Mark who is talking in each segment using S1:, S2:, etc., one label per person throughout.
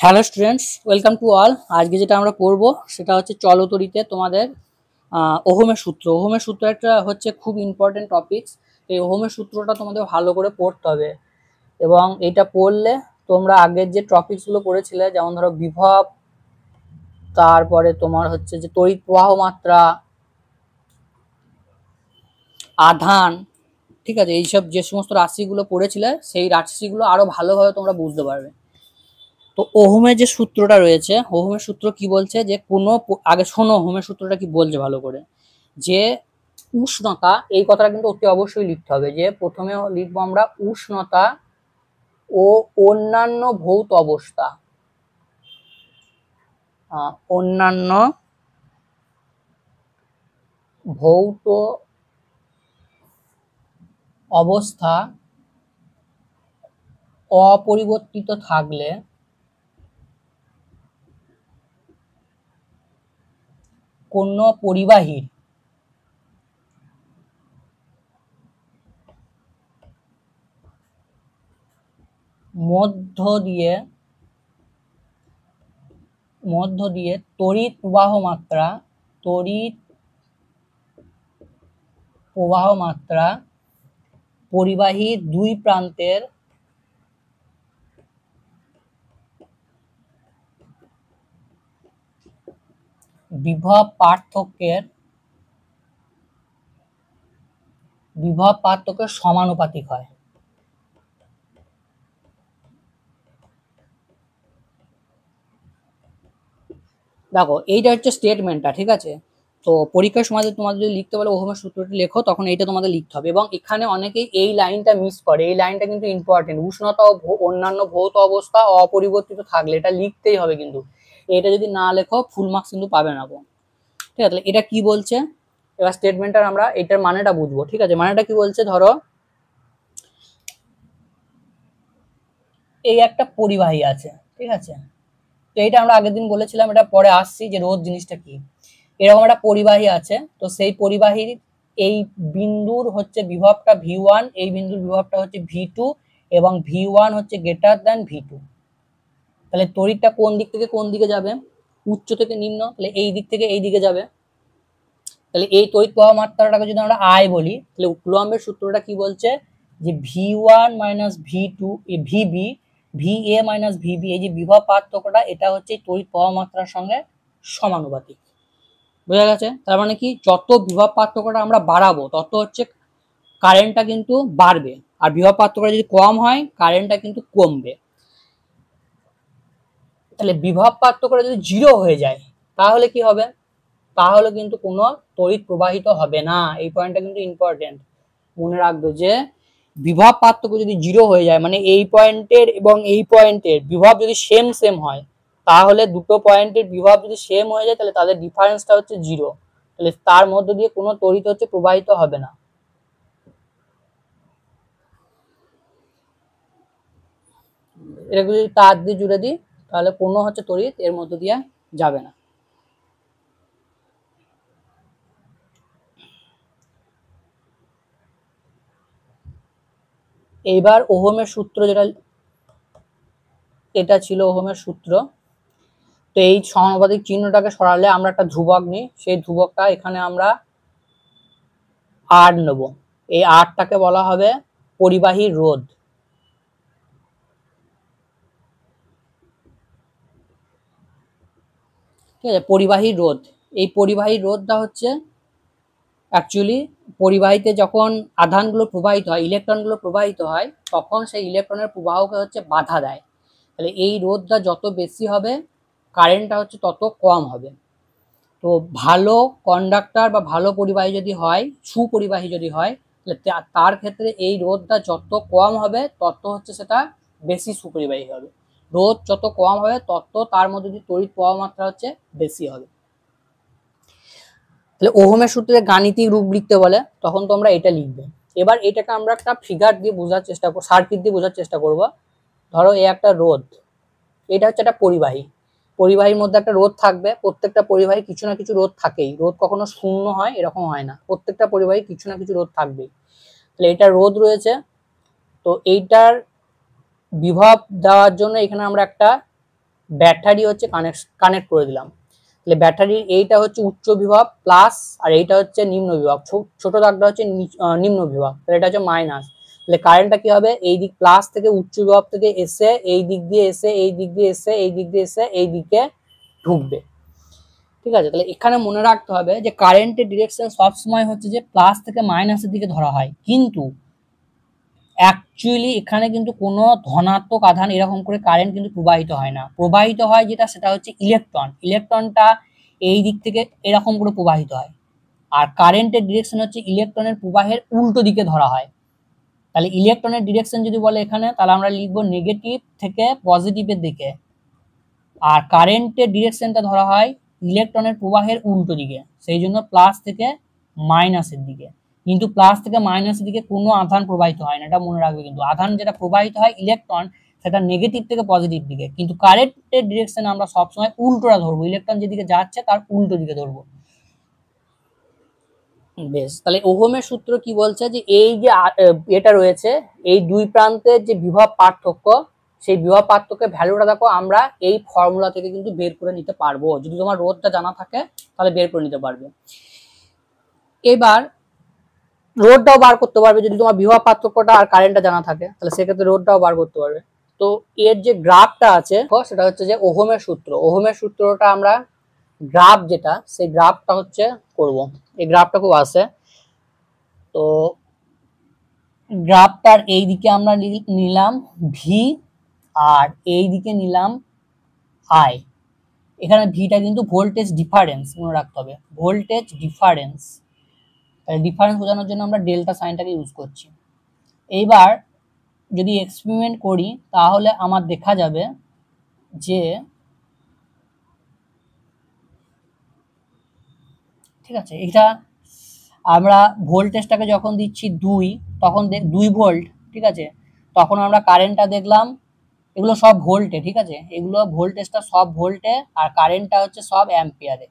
S1: Hello students, welcome to all. আজকে যেটা আমরা পড়বো সেটা হচ্ছে চলতরিতে তোমাদের ওহমের সূত্র। ওহমের সূত্র একটা হচ্ছে খুব ইম্পর্টেন্ট টপিকস। এই ওহমের সূত্রটা তোমাদের ভালো করে পড়তে হবে, এবং এটা পড়লে তোমরা আগের যে টপিকসগুলো পড়েছিলে, যেমন ধরো বিভব, তারপরে তোমার হচ্ছে যে তড়িৎ প্রবাহ মাত্রা, আধান, ঠিক আছে, এইসব যে সমস্ত রাশিগুলো পড়েছিলে সেই রাশিগুলো আরো ভালোভাবে তোমরা বুঝতে পারবে। তো ওহমের যে সূত্রটা রয়েছে, ওহমের সূত্র কি বলছে যে আগে শোনো ওহমের সূত্রটা কি বলছে ভালো করে। যে উষ্ণতা, এই কথাটা কিন্তু অতি অবশ্যই লিখতে হবে, যে প্রথমে লিখবো আমরা উষ্ণতা ও অন্যান্য ভৌত অবস্থা। অন্যান্য ভৌত অবস্থা অপরিবর্তিত থাকলে কোন পরিবাহীর মধ্য দিয়ে তড়িৎ প্রবাহ মাত্রা পরিবাহীর দুই প্রান্তের বিভব পার্থক্যের সমানুপাতিক হয়। দেখো, এইটা হচ্ছে স্টেটমেন্টটা, ঠিক আছে। তো পরীক্ষার সময় তোমাদের যদি লিখতে বলে ওহমের সূত্রটি লেখো, তখন এইটা তোমাদের লিখতে হবে। এবং এখানে অনেকেই এই লাইনটা মিস করে, এই লাইনটা কিন্তু ইম্পর্টেন্ট। উষ্ণতা ও অন্যান্য ভৌত অবস্থা অপরিবর্তিত থাকলে, এটা লিখতেই হবে কিন্তু। এটা যদি না লেখো ফুল মার্কস কিন্তু পাবে না গো, ঠিক আছে। এটা কি বলছে, এবার স্টেটমেন্টটার আমরা এটার মানেটা বুঝবো, ঠিক আছে। মানেটা কি বলছে, ধরো এই একটা পরিবাহী আছে, ঠিক আছে। তো এইটা আমরা আগের দিন বলেছিলাম, এটা পরে আসছি যে রোধ জিনিসটা কি। এরকম একটা পরিবাহী আছে, তো সেই পরিবাহীর এই বিন্দুর হচ্ছে বিভবটা V1, এই বিন্দুর বিভবটা হচ্ছে V2, এবং V1 হচ্ছে গ্রেটার দ্যান V2। তাহলে তড়িৎটা কোন দিক থেকে কোন দিকে যাবে, উচ্চ থেকে নিম্ন, তাহলে এই দিক থেকে এই দিকে যাবে। তাহলে এই তড়িৎ প্রবাহ মাত্রাটাকে যদি আমরা I বলি, তাহলে কুলম্বের সূত্রটা কি বলছে, যে V1 minus V2 VB VA minus VB, এই যে বিভব পার্থক্যটা, এটা হচ্ছে তড়িৎ প্রবাহ মাত্রার সঙ্গে সমানুপাতিক। বোঝা গেছে? তার মানে কি, যত বিভব পার্থক্যটা আমরা বাড়াবো তত হচ্ছে কারেন্টটা কিন্তু বাড়বে, আর বিভব পার্থক্যটা যদি কম হয় কারেন্টটা কিন্তু কমবে। তাহলে বিভব পার্থক্যটা যদি 0 হয়ে যায় তাহলে কি হবে, তাহলে কিন্তু কোনো তড়িৎ প্রবাহিত হবে না। এই পয়েন্টটা কিন্তু ইম্পর্টেন্ট, মনে রাখবে যে বিভব পার্থক্য যদি 0 হয়ে যায়, মানে এই পয়েন্টের এবং এই পয়েন্টের বিভব যদি সেম হয়, তাহলে দুটো পয়েন্টের বিভব যদি সেম হয়ে যায়, তাহলে তাদের ডিফারেন্সটা হচ্ছে 0। তাহলে তার মধ্য দিয়ে কোনো তড়িৎ হচ্ছে প্রবাহিত হবে না। এটাকে যদি তার দিয়ে জুড়ে দিই, তাহলে কোনো হচ্ছে তড়িৎ এর মধ্য দিয়ে যাবে না। এইবার ওহমের সূত্র, যেটা এটা ছিল ওহমের সূত্র। তো এই সমানুপাতিক চিহ্নটাকে সরালে আমরা একটা ধ্রুবক নিই, সেই ধ্রুবকটা এখানে আমরা আর নেব। এই আরটাকে বলা হবে পরিবাহী রোধ, ঠিক আছে। পরিবাহী রোধ, এই পরিবাহী রোধটা হচ্ছে অ্যাকচুয়ালি পরিবাহীতে যখন আধানগুলো প্রবাহিত হয়, ইলেকট্রনগুলো প্রবাহিত হয়, তখন সেই ইলেকট্রনের প্রবাহকে হচ্ছে বাধা দেয়। তাহলে এই রোধটা যত বেশি হবে, কারেন্টটা হচ্ছে তত কম হবে। তো ভালো কন্ডাক্টর বা ভালো পরিবাহী যদি হয়, সুপরিবাহী যদি হয়, তাহলে তার ক্ষেত্রে এই রোধটা যত কম হবে তত হচ্ছে সেটা বেশি সুপরিবাহী হবে। রোধ যত কম হবে তত তার মধ্যে দিয়ে তড়িৎ প্রবাহ মাত্রা হচ্ছে বেশি হবে। তাহলে ওহমের সূত্রে গাণিতিক রূপ লিখতে বলে, তখন তোমরা এটা লিখবে। এবার এটাকে আমরা একটা ফিগার দিয়ে বোঝার চেষ্টা করব, সার্কিট দিয়ে বোঝার চেষ্টা করব। ধরো এই একটা রোধ, এটা হচ্ছে একটা পরিবাহী, পরিবাহীর মধ্যে একটা রোধ থাকবে। প্রত্যেকটা পরিবাহী কিছু না কিছু রোধ থাকেই, রোধ কখনো শূন্য হয় এরকম হয় না, প্রত্যেকটা পরিবাহী কিছু না কিছু রোধ থাকবেই। তাহলে এটা রোধ রয়েছে, তো এইটার বিভব দেওয়ার জন্য এখানে আমরা একটা ব্যাটারি হচ্ছে কানেক্ট করে দিলাম। তাহলে ব্যাটারির এইটা হচ্ছে উচ্চ বিভব প্লাস, আর এইটা হচ্ছে নিম্ন বিভব, ছোট দাগটা হচ্ছে নিম্ন বিভব, তাহলে এটা হচ্ছে মাইনাস। তাহলে কারেন্টটা কি হবে, এই দিক প্লাস থেকে উচ্চ বিভব থেকে এসে এই দিক দিয়ে এসে এই দিক দিয়ে এসে এই দিক দিয়ে এসে এই দিকে ঢুকবে। ঠিক আছে, তাহলে এখানে মনে রাখতে হবে যে কারেন্টের ডিরেকশন সবসময় হচ্ছে যে প্লাস থেকে মাইনাসের দিকে ধরা হয়, কিন্তু অ্যাকচুয়ালি এখানে কিন্তু কোনো ধনাত্মক আধান এরকম করে কারেন্ট কিন্তু প্রবাহিত হয় না। প্রবাহিত হয় যেটা, সেটা হচ্ছে ইলেকট্রনটা এই দিক থেকে এরকম করে প্রবাহিত হয়, আর কারেন্টের ডিরেকশন হচ্ছে ইলেকট্রনের প্রবাহের উল্টো দিকে ধরা হয়। তাহলে ইলেকট্রনের ডিরেকশন যদি বলে এখানে, তাহলে আমরা লিখবো নেগেটিভ থেকে পজিটিভের দিকে, আর কারেন্টের ডিরেকশনটা ধরা হয় ইলেকট্রনের প্রবাহের উল্টো দিকে, সেই জন্য প্লাস থেকে মাইনাসের দিকে। কিন্তু প্লাস থেকে মাইনাসের দিকে কোনো আধান প্রবাহিত হয় না, এটা মনে রাখবে। কিন্তু আধান যেটা প্রবাহিত হয় ইলেকট্রন, সেটা নেগেটিভ থেকে পজিটিভ দিকে, কিন্তু কারেন্টের ডিরেকশন আমরা সবসময় উল্টোটা ধরবো, ইলেকট্রন যেদিকে যাচ্ছে তার উল্টো দিকে ধরবো। বেশ, তাহলে ওহমের সূত্র কি বলছে, যে এই যে এটা রয়েছে, এই দুই প্রান্তের যে বিভব পার্থক্য, সেই বিভব পার্থক্যের ভ্যালুটা দেখো আমরা এই ফর্মুলা থেকে কিন্তু বের করে নিতে পারবো। যদি তোমার রোধটা জানা থাকে তাহলে বের করে নিতে পারবে। এবার রোধটাও বার করতে পারবে, যদি তোমার বিভব পার্থক্যটা আর কারেন্টটা জানা থাকে, তাহলে সেক্ষেত্রে রোধটাও বার করতে পারবে। তো এর যে গ্রাফটা আছে সেটা হচ্ছে যে ওহমের সূত্র। ওহমের সূত্রটা আমরা গ্রাফ যেটা, সেই গ্রাফটা হচ্ছে করব। এই গ্রাফটা খুব আছে, তো গ্রাফটার এই দিকে আমরা নিলাম ভি, আর এই দিকে নিলাম আই। এখানে ভিটা কিন্তু ভোল্টেজ ডিফারেন্স, মনে রাখতে হবে ভোল্টেজ ডিফারেন্স। ডিফারেন্স বোঝানোর জন্য আমরা ডেল্টা সাইনটাকে ইউজ করছি। এইবার যদি এক্সপেরিমেন্ট করি তাহলে আমার দেখা যাবে যে, ঠিক আছে, এটা আমরা ভোল্টেজটাকে যখন দিচ্ছি 2, তখন 2 ভোল্ট, ঠিক আছে, তখন আমরা কারেন্টটা দেখলাম, এগুলো সব ভোল্টে, ঠিক আছে, এগুলো ভোল্টেজটা সব ভোল্টে আর কারেন্টটা হচ্ছে সব অ্যাম্পিয়ারে।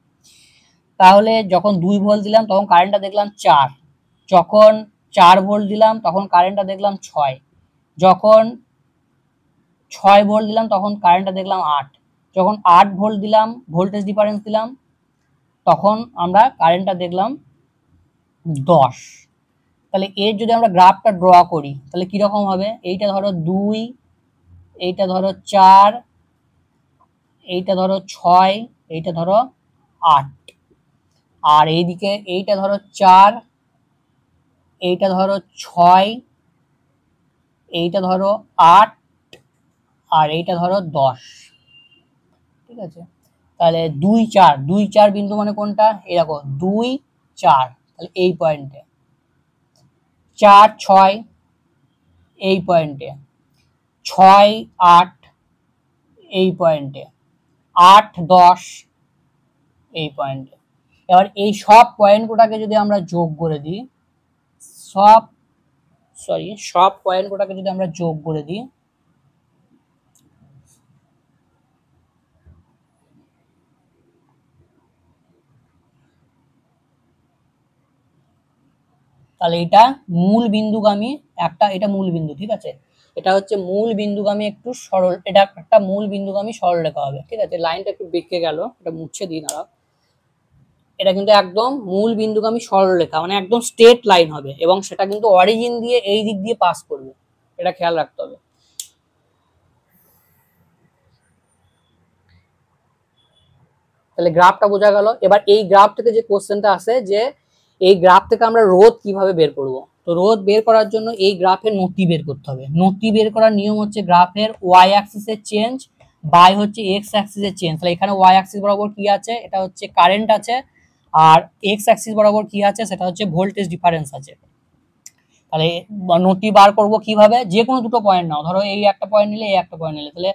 S1: তাহলে যখন 2 ভোল্ট দিলাম তখন কারেন্টটা দেখলাম 4, যখন 4 ভোল্ট দিলাম তখন কারেন্টটা দেখলাম 6, যখন 6 ভোল্ট দিলাম তখন কারেন্টটা দেখলাম 8, যখন 8 ভোল্ট দিলাম, ভোল্টেজ ডিফারেন্স দিলাম, তখন আমরা কারেন্টটা দেখলাম 10। তাহলে এর যদি আমরা গ্রাফটা ড্র করি তাহলে কিরকম হবে, এইটা ধরো 2, এইটা ধরো 4, এইটা ধরো 6, এইটা ধরো 8, আর এইদিকে এইটা ধরো 4, এইটা ধরো 6, এইটা ধরো 8, আর এইটা ধরো 10। ঠিক আছে, তাহলে 2 4, 2 4 বিন্দু মানে কোনটা, এই দেখো 2 4, তাহলে এই পয়েন্টে 4 6 এই পয়েন্টে, 6 8 এই পয়েন্টে, 8 10 এই পয়েন্টে। এবার এই সব পয়েন্টগুলোকে যদি আমরা যোগ করে দিই, সব পয়েন্টগুলোকে যদি আমরা যোগ করে দিই, তাহলে এটা মূল বিন্দুগামী একটা, এটা মূল বিন্দু, ঠিক আছে, এটা হচ্ছে মূল বিন্দুগামী একটু সরল, এটা একটা মূল বিন্দুগামী সরলরেখা হবে। ঠিক আছে, লাইনটা একটু বেঁকে গেল, এটা মুছে দিই দাঁড়াও। এটা কিন্তু একদম মূল বিন্দুগামী সরলরেখা, মানে একদম স্ট্রেট লাইন হবে, এবং সেটা কিন্তু অরিজিন দিয়ে এই দিক দিয়ে পাস করবে, এটা খেয়াল রাখতে হবে। তাহলে গ্রাফটা বোঝা গেল। এবার এই গ্রাফ থেকে যে কোশ্চেনটা আসে, যে এই গ্রাফ থেকে আমরা রোধ কিভাবে বের করব। তো রোধ বের করার জন্য এই গ্রাফের নতি বের করতে হবে। নতি বের করার নিয়ম হচ্ছে গ্রাফের ওয়াই অ্যাক্সিসের চেঞ্জ বাই হচ্ছে এক্স অ্যাক্সিসের চেঞ্জ। তাহলে এখানে ওয়াই অ্যাক্সিস বরাবর কি আছে, এটা হচ্ছে কারেন্ট আছে, আর এক্স অ্যাক্সিস বরাবর কি আছে, সেটা হচ্ছে ভোল্টেজ ডিফারেন্স আছে। তাহলে নতি বার করব কিভাবে, যে কোনো দুটো পয়েন্ট নাও, ধরো এই একটা পয়েন্ট নিলে এই একটা পয়েন্ট নিলে, তাহলে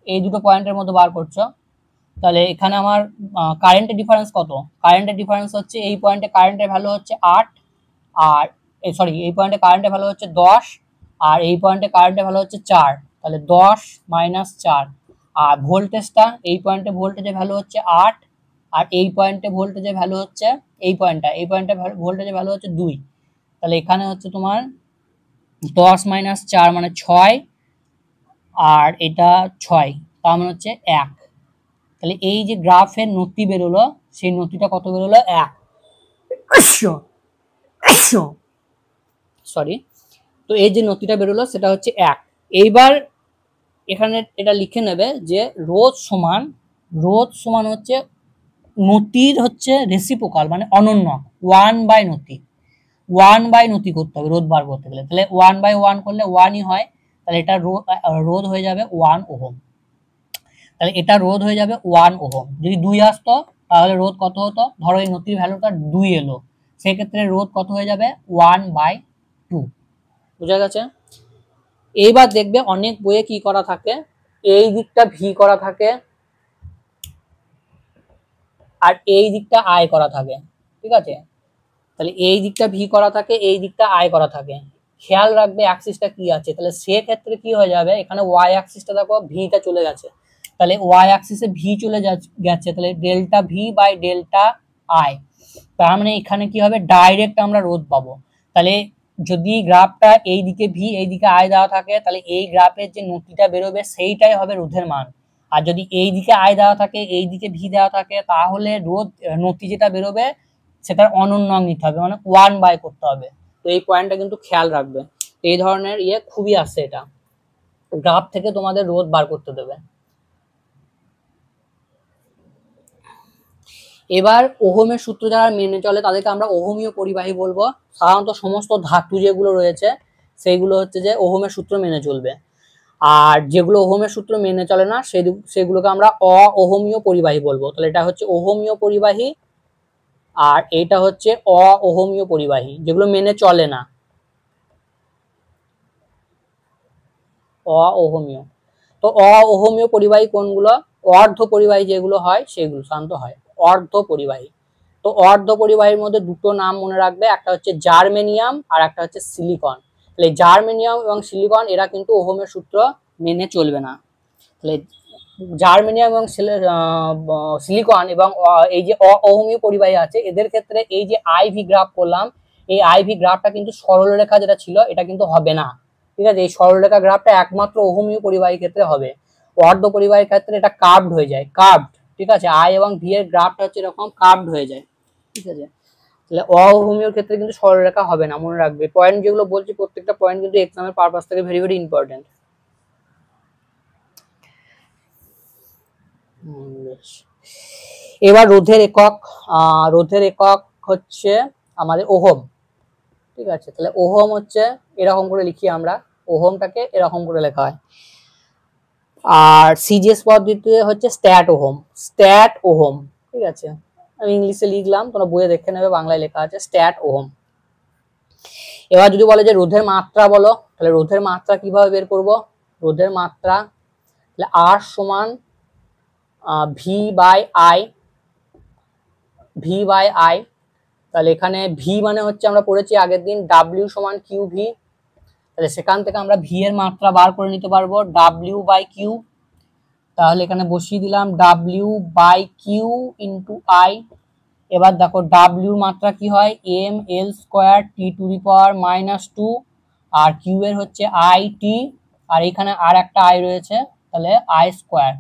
S1: এই দুটো পয়েন্টের মধ্যে বার করছো। তাহলে এখানে আমার কারেন্টের ডিফারেন্স কত, কারেন্টের ডিফারেন্স হচ্ছে এই পয়েন্টে কারেন্টের ভ্যালু হচ্ছে 8, আর এই পয়েন্টে কারেন্টের ভ্যালু হচ্ছে 10, আর এই পয়েন্টে কারেন্টের ভ্যালু হচ্ছে 4, তাহলে 10 মাইনাস 4। আর ভোল্টেজটা, এই পয়েন্টে ভোল্টেজের ভ্যালু হচ্ছে 8, আর এই পয়েন্টে ভোল্টেজের ভ্যালু হচ্ছে, এই পয়েন্টে ভোল্টেজের ভ্যালু হচ্ছে 2। তাহলে এখানে হচ্ছে তোমার 10 মাইনাস 4 মানে 6, আর এটা 6, তার মানে হচ্ছে 1। তাহলে এই যে গ্রাফের নতি বেরোলো, সেই নতিটা কত বেরোলো? 1। সরি। তো এই যে নতিটা বেরোলো সেটা হচ্ছে 1। এইবার এখানে এটা লিখে নেবে যে রোধ সমান হচ্ছে নতির হচ্ছে রেসিপ্রোকাল মানে অনন্যক, 1/নতি। 1/নতি করতে হবে রোধ বার করতে গেলে। তাহলে 1/1 করলে 1ই হয়, তাহলে এটা রোধ হয়ে যাবে 1 ওহম। তাহলে এটা রোধ হয়ে যাবে 1 ওহম। যদি 2 আসতো তাহলে রোধ কত হতো? ধরো এই নতির ভ্যালুটা 2 এলো, সেক্ষেত্রে রোধ কত হয়ে যাবে? 1/2। বুঝা গেছে? এইবার দেখবে অনেক বইয়ে কি করা থাকে, এই দিকটা ভি করা থাকে আর এই দিকটা আই করা থাকে। ঠিক আছে? তাহলে এই দিকটা ভি করা থাকে, এই দিকটা আই করা থাকে। খেয়াল রাখবে অ্যাক্সিসটা কি আছে। তাহলে সেক্ষেত্রে কি হয়ে যাবে, এখানে ওয়াই অ্যাক্সিসটা দেখো ভিটা চলে গেছে, তাহলে ওয়াই অ্যাক্সিসে ভি চলে গেছে, তাহলে delta V by delta I. তার মানে এখানে কি হবে, ডাইরেক্ট আমরা রোধ পাবো। তাহলে যদি গ্রাফটা এই দিকে ভি এই দিকে আই দেওয়া থাকে, তাহলে এই গ্রাফের যে নতিটা বেরোবে সেইটাই হবে রোধের মান। আর যদি এই দিকে আই দেওয়া থাকে এই দিকে ভি দেওয়া থাকে, তাহলে রোধ নতি যেটা বেরোবে সেটার অনন্য নিতে হবে, মানে 1/, করতে হবে। তো এই পয়েন্টটা কিন্তু খেয়াল রাখবে, এই ধরনের খুবই আসে, এটা গ্রাফ থেকে তোমাদের রোধ বার করতে দেবে। এবার ওহমের সূত্র যারা মেনে চলে তাদেরকে আমরা ওহমীয় পরিবাহী বলবো। সাধারণত সমস্ত ধাতু যেগুলো রয়েছে সেইগুলো হচ্ছে যে ওহমের সূত্র মেনে চলবে, আর যেগুলো ওহমের সূত্র মেনে চলে না সেগুলোকে আমরা অওহমীয় পরিবাহী বলবো। তাহলে এটা হচ্ছে ওহমীয় পরিবাহী আর এটা হচ্ছে অওহমীয় পরিবাহী, যেগুলো মেনে চলে না, অওহমীয়। তো অওহমীয় পরিবাহী কোনগুলো? অর্ধ পরিবাহী যেগুলো হয় সেগুলো শান্ত হয় অর্ধ পরিবাহী। তো অর্ধ পরিবাহীর মধ্যে দুটো নাম মনে রাখবে, একটা হচ্ছে জার্মেনিয়াম আর একটা হচ্ছে সিলিকন। তাহলে জার্মেনিয়াম এবং সিলিকন এরা কিন্তু ওহমের সূত্র মেনে চলবে না। তাহলে জার্মেনিয়াম এবং সিলিকন এবং এই যে অওহমীয় পরিবাহী আছে এদের ক্ষেত্রে এই যে আইভি গ্রাফ করলাম, এই আইভি গ্রাফটা কিন্তু সরলরেখা যেটা ছিল এটা কিন্তু হবে না। ঠিক আছে? এই সরলরেখা গ্রাফটা একমাত্র ওহমীয় পরিবাহীর ক্ষেত্রে হবে, অর্ধ পরিবাহীর ক্ষেত্রে এটা কার্ভড হয়ে যায়, কার্ভড। ঠিক আছে? আই এবং ভি এর গ্রাফটা হচ্ছে এরকম কার্ভড হয়ে যায়। ঠিক আছে? তাহলে অওহমীয় ক্ষেত্রে কিন্তু সরলরেখা হবে না, মনে রাখবে। পয়েন্ট যেগুলো বলছি প্রত্যেকটা পয়েন্ট কিন্তু এক্সামের পারপাস থেকে ভেরি ভেরি ইম্পর্টেন্ট। এবার রোধের একক, রোধের একক হচ্ছে আমাদের ওহম। ঠিক আছে? তাহলে ওহম হচ্ছে এরকম করে লিখি আমরা, ওহমটাকে এরকম করে লেখা হয়। আর সিজিএস পদ্ধতিতে হচ্ছে স্ট্যাট ওহম, স্ট্যাট ওহম। ঠিক আছে? আমি ইংলিশে লিখলাম, তোমরা বইয়ে দেখে নেবে, বাংলায় লেখা আছে স্ট্যাট ওহম। এবার যদি বলে যে রোধের মাত্রা বলো, তাহলে রোধের মাত্রা কিভাবে বের করব? রোধের মাত্রা তাহলে আর সমান V by I, V by I. তাহলে এখানে ভি মানে হচ্ছে আমরা পড়েছি আগের দিন ডাব্লিউ সমান কিউ ভি, তাহলে সেখান থেকে আমরা ভি এর মাত্রা বার করে নিতে পারবো ডাব্লিউ বাই কিউ। তাহলে এখানে বসিয়ে দিলাম W by Q into I. এবার দেখো ডাব্লিউ মাত্রা কি হয়, M L square T to the power -2, আর কিউ এর হচ্ছে আই টি, আর এখানে আর একটা আই রয়েছে, তাহলে আই স্কোয়ার।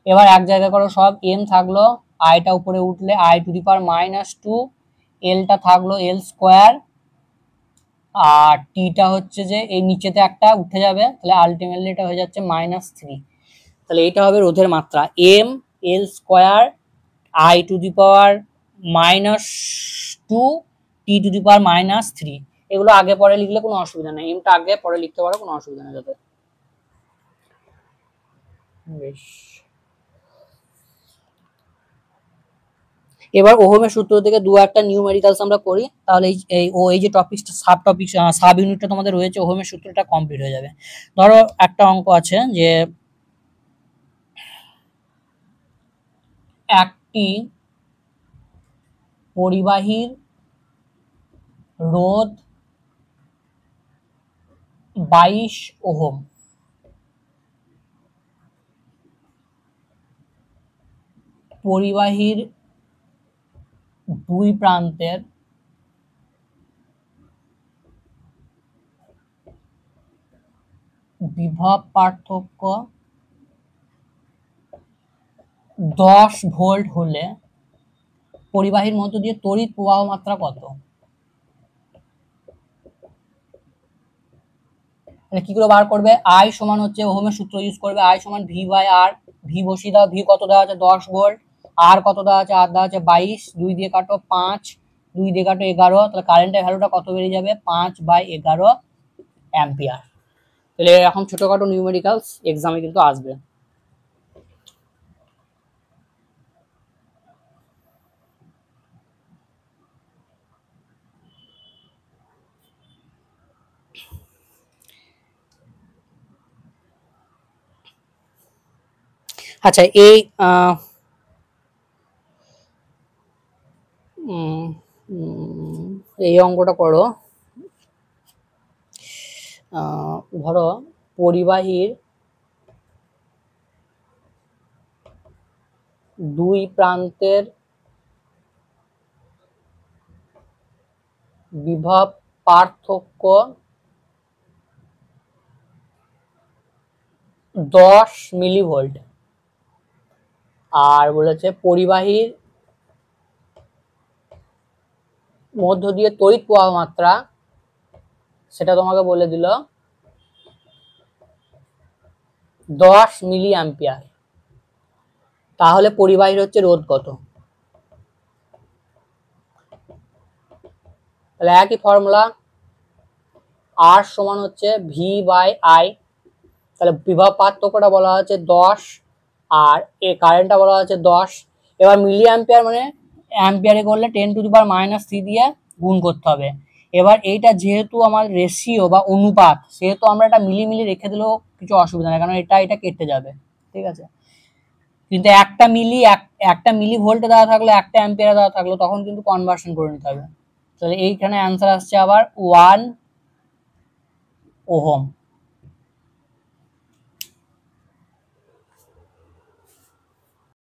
S1: এবার এক জায়গায় করো সব, এম থাকলো, আইটা উপরে উঠলে আই টু দি পাওয়ার -2, এলটা থাকলো এল স্কোয়ার, আর টিটা হচ্ছে যে এই নিচেতে একটা উঠে যাবে, তাহলে আলটিমেটলি এটা হয়ে যাচ্ছে -3। তাহলে এটা হবে রোধের মাত্রা, M L square I to the power -2 T to the power -3। এগুলো আগে পরে লিখলে কোনো অসুবিধা নেই, এমটা আগে পরে লিখতে পারো, কোনো অসুবিধা নেই যাতে। বেশ, এবার ওহমের সূত্র থেকে দু একটা নিউমেরিক্যালস আমরা করি, তাহলে এই যে টপিকটা সাব টপিক সাব ইউনিটটা তোমাদের রয়েছে ওহমের সূত্রটা কমপ্লিট হয়ে যাবে। ধরো একটা অঙ্ক আছে যে একটি পরিবাহীর রোধ 22 ওহম, পরিবাহীর দুই প্রান্তের বিভব পার্থক্য 10 ভোল্ট হলে পরিবাহীর মধ্য দিয়ে তড়িৎ প্রবাহ মাত্রা কত? কি করে বার করবে? আই সমান হচ্ছে ওহমের সূত্র ইউজ করবে, আই সমান ভি বাই আর। ভি বসিয়ে দাও, ভি কত দেওয়া আছে 10 ভোল্ট, আর কত দেওয়া আছে, আর দেওয়া আছে 22, 2 দিয়ে কাটো 5, 2 দিয়ে কাটো 11, তাহলে কারেন্টের ভ্যালুটা কত বেরিয়ে যাবে? 5/11 অ্যাম্পিয়ার। তাহলে এরকম ছোটখাটো নিউমেরিক্যালস এক্সামে কিন্তু আসবে। আচ্ছা, এই অঙ্কটা করো। ধরো পরিবাহীর দুই প্রান্তের বিভব পার্থক্য 10 মিলিভোল্ট, আর বলেছে পরিবাহীর মধ্য দিয়ে তড়িৎ প্রবাহ মাত্রা, সেটা তোমাকে বলে দিল 10 মিলি অ্যাম্পিয়ার। তাহলে পরিবাহীর হচ্ছে রোধ কত? তাহলে একই ফর্মুলা, আর সমান হচ্ছে ভি বাই আই। তাহলে বিভব পার্থক্যটা বলা হচ্ছে 10 আর এ কারেন্টটা বলা হচ্ছে 10। এবার মিলি অ্যাম্পিয়ার মানে অ্যাম্পিয়ারে করলে 10⁻³ দিয়ে গুণ করতে হবে। এবার এইটা যেহেতু আমার রেশিও বা অনুপাত, সেহেতু আমরা এটা মিলি রেখে দিলেও কিছু অসুবিধা নেই, কারণ এটা কেটে যাবে, ঠিক আছে। কিন্তু একটা মিলি ভোল্টে দেওয়া থাকলো, একটা অ্যাম্পিয়ারে দেওয়া থাকলো, তখন কিন্তু কনভার্সন করে নিতে হবে। তাহলে এইখানে অ্যান্সার আসছে আবার 1 ওহম।